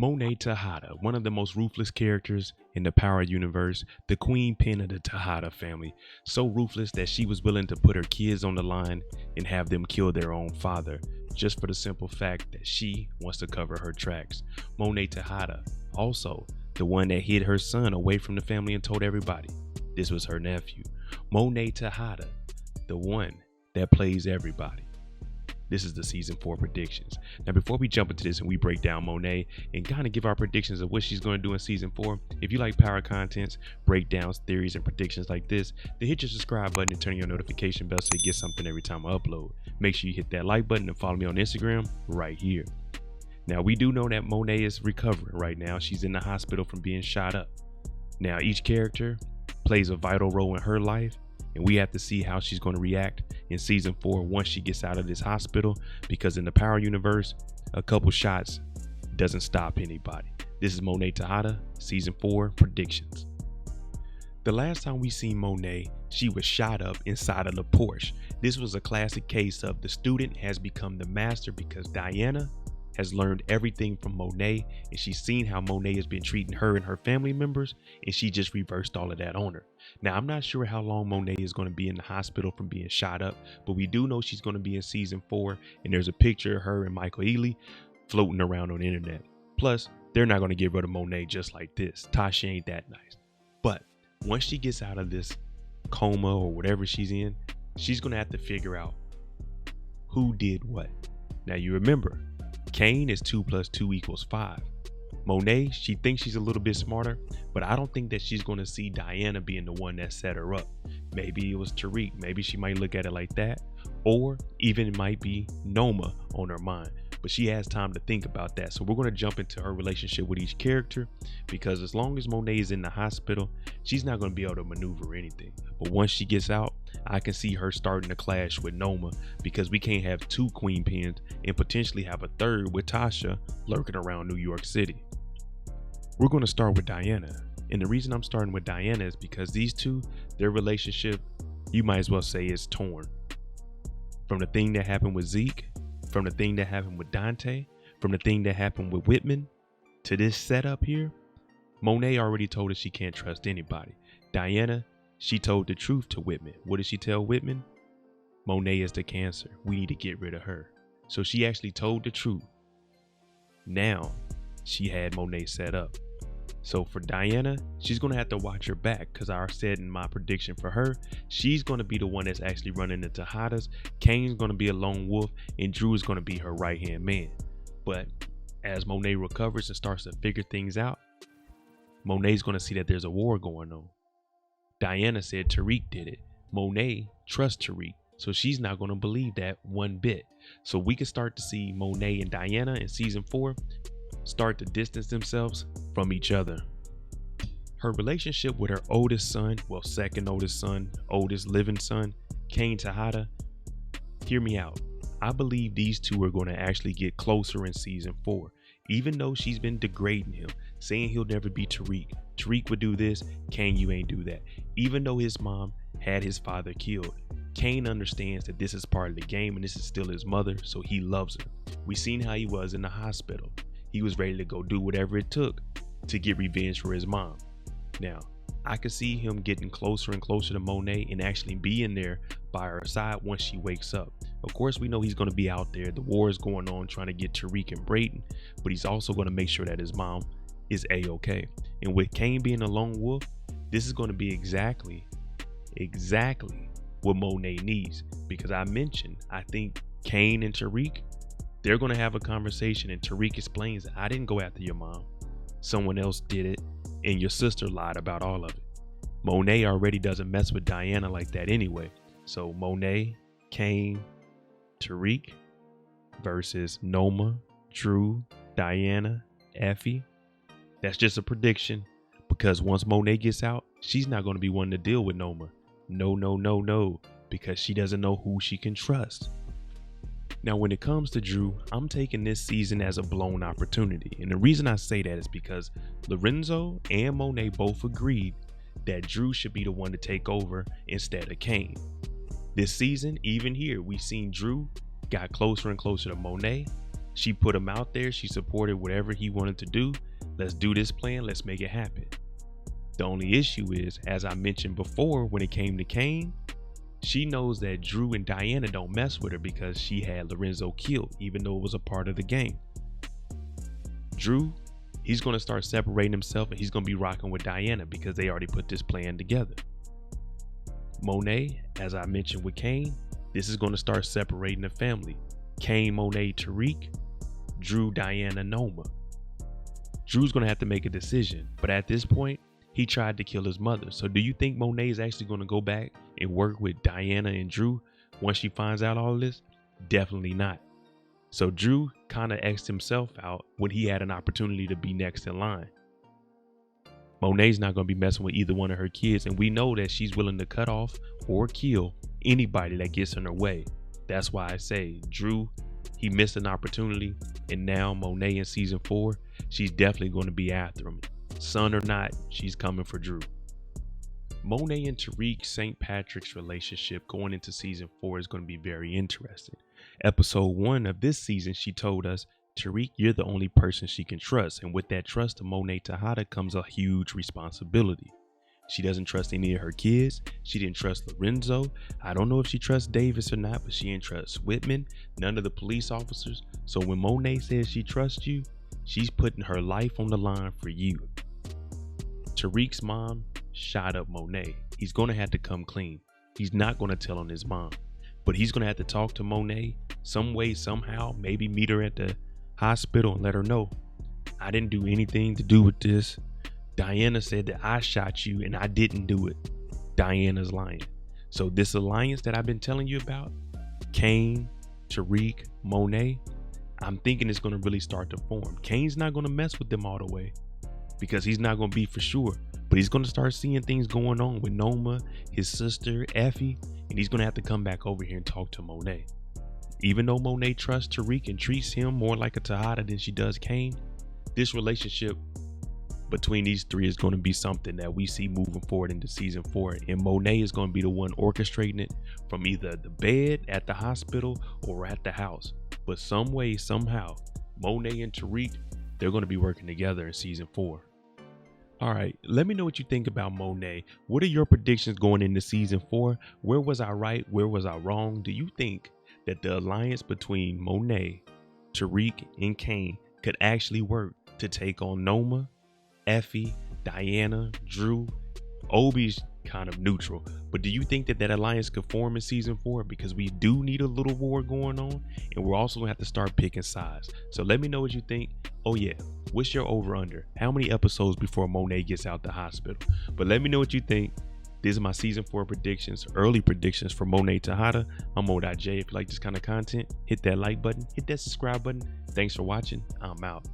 Monet Tejada, one of the most ruthless characters in the Power universe, the queen pin of the Tejada family, so ruthless that she was willing to put her kids on the line and have them kill their own father, just for the simple fact that she wants to cover her tracks. Monet Tejada, also the one that hid her son away from the family and told everybody this was her nephew. Monet Tejada, the one that plays everybody. This is the season 4 predictions. Now, before we jump into this and we break down Monet and kind of give our predictions of what she's going to do in season 4, if you like power contents, breakdowns, theories, and predictions like this, then hit your subscribe button and turn on your notification bell so you get something every time I upload. Make sure you hit that like button and follow me on Instagram right here. Now, we do know that Monet is recovering right now. She's in the hospital from being shot up. Now, each character plays a vital role in her life, and we have to see how she's going to react in season 4 once she gets out of this hospital, because in the Power universe, a couple shots doesn't stop anybody. This is Monet Tejada, season 4 predictions. The last time we seen Monet, she was shot up inside of the Porsche. This was a classic case of the student has become the master because Diana has learned everything from Monet, and she's seen how Monet has been treating her and her family members, and she just reversed all of that on her. Now, I'm not sure how long Monet is going to be in the hospital from being shot up, but we do know she's going to be in season 4, and there's a picture of her and Michael Ealy floating around on the internet. Plus, they're not going to get rid of Monet just like this. Tasha ain't that nice. But once she gets out of this coma or whatever she's in, she's going to have to figure out who did what. Now, you remember, Cain is 2 + 2 = 5. Monet, she thinks she's a little bit smarter, but I don't think that she's going to see Diana being the one that set her up. Maybe it was Tariq. Maybe she might look at it like that. Or even it might be Noma on her mind. But she has time to think about that. So we're going to jump into her relationship with each character, because as long as Monet is in the hospital, she's not going to be able to maneuver anything. But once she gets out, I can see her starting to clash with Noma, because we can't have 2 queen pins and potentially have a third with Tasha lurking around New York City. We're going to start with Diana. And the reason I'm starting with Diana is because these two, their relationship, you might as well say, is torn. From the thing that happened with Zeke, from the thing that happened with Dante, from the thing that happened with Whitman, to this setup here, Monet already told us she can't trust anybody. Diana, she told the truth to Whitman. What did she tell Whitman? Monet is the cancer. We need to get rid of her. So she actually told the truth. Now, she had Monet set up. So for Diana, she's going to have to watch her back, because I said in my prediction for her, she's going to be the one that's actually running the Tejadas. Kane's going to be a lone wolf, and Drew is going to be her right-hand man. But as Monet recovers and starts to figure things out, Monet's going to see that there's a war going on. Diana said Tariq did it. Monet trusts Tariq, so she's not going to believe that one bit. So we can start to see Monet and Diana in season 4 start to distance themselves from each other. Her relationship with her oldest son, well, second oldest son, oldest living son, Cain Tejada, hear me out. I believe these two are going to actually get closer in season 4. Even though she's been degrading him, saying he'll never be Tariq. Tariq would do this, Cain, you ain't do that. Even though his mom had his father killed, Cain understands that this is part of the game and this is still his mother, so he loves her. We seen how he was in the hospital. He was ready to go do whatever it took to get revenge for his mom. Now, I could see him getting closer and closer to Monet and actually being there by her side once she wakes up. Of course, we know he's going to be out there. The war is going on trying to get Tariq and Brayden, but he's also going to make sure that his mom is A-okay. And with Cain being a lone wolf, this is going to be exactly what Monet needs. Because I mentioned, I think Cain and Tariq, they're going to have a conversation, and Tariq explains, I didn't go after your mom. Someone else did it, and your sister lied about all of it. Monet already doesn't mess with Diana like that anyway. So Monet, Cain, Tariq versus Noma, Drew, Diana, Effie. That's just a prediction, because once Monet gets out, she's not going to be one to deal with Noma. No, because she doesn't know who she can trust. Now, when it comes to Drew, I'm taking this season as a blown opportunity. And the reason I say that is because Lorenzo and Monet both agreed that Drew should be the one to take over instead of Cain. This season, even here, we've seen Drew got closer and closer to Monet, She put him out there. She supported whatever he wanted to do. Let's do this plan. Let's make it happen. The only issue is, as I mentioned before, when it came to Kane, she knows that Drew and Diana don't mess with her because she had Lorenzo killed, even though it was a part of the game. Drew, he's going to start separating himself, and he's going to be rocking with Diana because they already put this plan together. Monet, as I mentioned with Kane, this is going to start separating the family. Kane, Monet, Tariq, Drew, Diana, Noma. Drew's going to have to make a decision, but at this point, he tried to kill his mother. So do you think Monet is actually going to go back and work with Diana and Drew once she finds out all of this? Definitely not. So Drew kind of X'd himself out when he had an opportunity to be next in line. Monet's not going to be messing with either one of her kids, and we know that she's willing to cut off or kill anybody that gets in her way. That's why I say Drew, he missed an opportunity, and now Monet in season 4, she's definitely going to be after him. Son or not, she's coming for Drew. Monet and Tariq St. Patrick's relationship going into season 4 is going to be very interesting. Episode 1 of this season, she told us, Tariq, you're the only person she can trust. And with that trust of Monet Tejada comes a huge responsibility. She doesn't trust any of her kids. She didn't trust Lorenzo. I don't know if she trusts Davis or not, but she didn't trust Whitman, none of the police officers. So when Monet says she trusts you, she's putting her life on the line for you. Tariq's mom shot up Monet. He's going to have to come clean. He's not going to tell on his mom, but he's going to have to talk to Monet some way, somehow, maybe meet her at the hospital and let her know, I didn't do anything to do with this. Diana said that I shot you and I didn't do it. Diana's lying. So this alliance that I've been telling you about, Kane, Tariq, Monet, I'm thinking it's going to really start to form. Kane's not going to mess with them all the way because he's not going to be for sure, but he's going to start seeing things going on with Noma, his sister, Effie, and he's going to have to come back over here and talk to Monet. Even though Monet trusts Tariq and treats him more like a Tejada than she does Kane, this relationship between these three is going to be something that we see moving forward into season 4, and Monet is going to be the one orchestrating it from either the bed at the hospital or at the house. But some way, somehow, Monet and Tariq, they're going to be working together in season 4. All right, let me know what you think about Monet. What are your predictions going into season 4? Where was I right? Where was I wrong? Do you think that the alliance between Monet, Tariq, and Kane could actually work to take on Noma, Effie, Diana, Drew? Obi's kind of neutral, but do you think that that alliance could form in season 4? Because we do need a little war going on, and we're also gonna have to start picking sides. So let me know what you think. Oh yeah, what's your over under? How many episodes before Monet gets out the hospital? But let me know what you think. These are my season 4 predictions, early predictions for Monet Tejada. I'm Mo.J. If you like this kind of content, hit that like button, hit that subscribe button. Thanks for watching. I'm out.